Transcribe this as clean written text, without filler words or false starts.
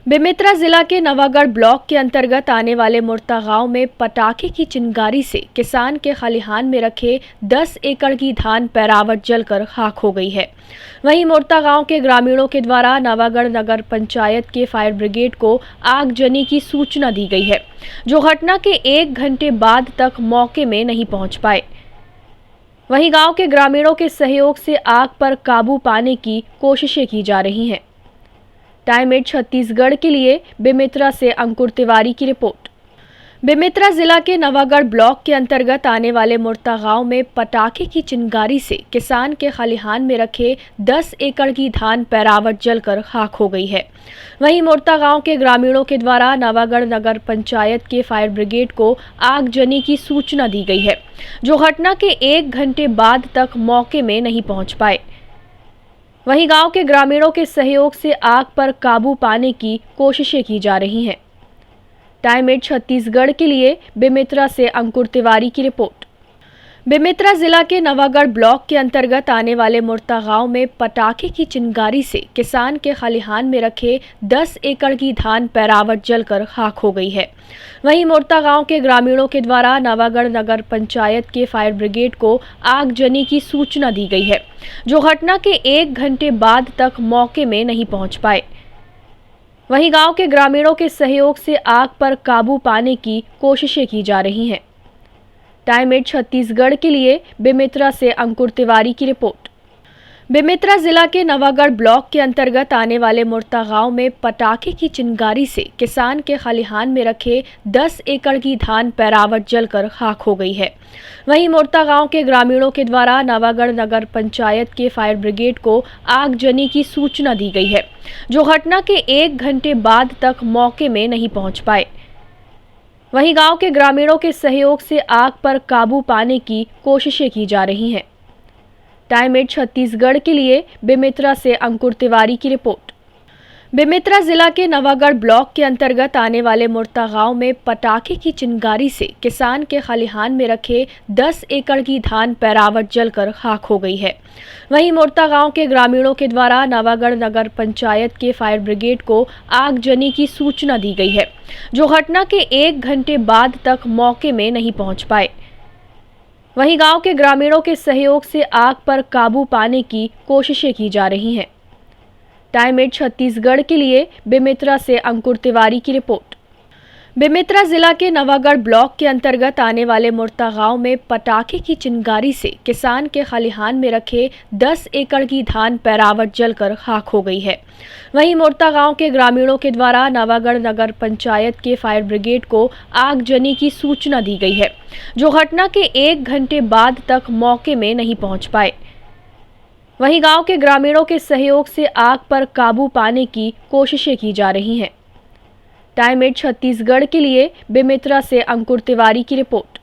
बेमेतरा जिला के नवागढ़ ब्लॉक के अंतर्गत आने वाले मुर्ता गांव में पटाखे की चिंगारी से किसान के खलिहान में रखे 10 एकड़ की धान पैरावट जलकर खाक हो गई है। वहीं मुर्ता गांव के ग्रामीणों के द्वारा नवागढ़ नगर पंचायत के फायर ब्रिगेड को आगजनी की सूचना दी गई है, जो घटना के 1 घंटे बाद तक मौके में नहीं पहुंच पाए। वहीं गांव के ग्रामीणों के सहयोग से आग पर काबू पाने की कोशिशें की जा रही हैं। टाइम 8 छत्तीसगढ़ के लिए बेमेतरा से अंकुर तिवारी की रिपोर्ट। बेमेतरा जिला के नवागढ़ ब्लॉक के अंतर्गत आने वाले मुर्ता गांव में पटाखे की चिंगारी से किसान के खलिहान में रखे 10 एकड़ की धान पैरावट जलकर खाक हो गई है। वहीं मुर्ता गांव के ग्रामीणों के द्वारा नवागढ़ नगर पंचायत के फायर ब्रिगेड को आगजनी की सूचना दी गई है, जो घटना के 1 घंटे बाद तक मौके में नहीं पहुंच पाए। वहीं गांव के ग्रामीणों के सहयोग से आग पर काबू पाने की कोशिशें की जा रही हैं। टाइम 8 छत्तीसगढ़ के लिए बेमेतरा से अंकुर तिवारी की रिपोर्ट। बेमेतरा जिला के नवागढ़ ब्लॉक के अंतर्गत आने वाले मुर्ता गांव में पटाखे की चिंगारी से किसान के खलिहान में रखे 10 एकड़ की धान पैरावट जलकर खाक हो गई है। वहीं मुर्ता गांव के ग्रामीणों के द्वारा नवागढ़ नगर पंचायत के फायर ब्रिगेड को आगजनी की सूचना दी गई है, जो घटना के 1 घंटे बाद तक मौके में नहीं पहुंच पाए। वहीं गांव के ग्रामीणों के सहयोग से आग पर काबू पाने की कोशिशें की जा रही हैं। टाइम 8 छत्तीसगढ़ के लिए बेमेतरा से अंकुर तिवारी की रिपोर्ट। बेमेतरा जिला के नवागढ़ ब्लॉक के अंतर्गत आने वाले मुर्ता गांव में पटाखे की चिंगारी से किसान के खलिहान में रखे 10 एकड़ की धान पैरावट जलकर खाक हो गई है। वहीं मुर्ता गांव के ग्रामीणों के द्वारा नवागढ़ नगर पंचायत के फायर ब्रिगेड को आगजनी की सूचना दी गई है, जो घटना के 1 घंटे बाद तक मौके में नहीं पहुंच पाए। वहीं गांव के ग्रामीणों के सहयोग से आग पर काबू पाने की कोशिशें की जा रही हैं। टाइम 8 छत्तीसगढ़ के लिए बेमेतरा से अंकुर तिवारी की रिपोर्ट। बेमेतरा जिला के नवागढ़ ब्लॉक के अंतर्गत आने वाले मुर्ता गांव में पटाखे की चिंगारी से किसान के खलिहान में रखे 10 एकड़ की धान पैरावट जलकर खाक हो गई है। वहीं मुर्ता गांव के ग्रामीणों के द्वारा नवागढ़ नगर पंचायत के फायर ब्रिगेड को आगजनी की सूचना दी गई है, जो घटना के 1 घंटे बाद तक मौके में नहीं पहुंच पाए। वहीं गांव के ग्रामीणों के सहयोग से आग पर काबू पाने की कोशिशें की जा रही हैं। टाइम 8 छत्तीसगढ़ के लिए बेमेतरा से अंकुर तिवारी की रिपोर्ट। बेमेतरा जिला के नवागढ़ ब्लॉक के अंतर्गत आने वाले मुर्ता गांव में पटाखे की चिंगारी से किसान के खलिहान में रखे 10 एकड़ की धान पैरावट जलकर खाक हो गई है। वहीं मुर्ता गांव के ग्रामीणों के द्वारा नवागढ़ नगर पंचायत के फायर ब्रिगेड को आगजनी की सूचना दी गई है, जो घटना के 1 घंटे बाद तक मौके में नहीं पहुंच पाए। वहीं गांव के ग्रामीणों के सहयोग से आग पर काबू पाने की कोशिशें की जा रही हैं। टाइम 8 छत्तीसगढ़ के लिए बेमेतरा से अंकुर तिवारी की रिपोर्ट।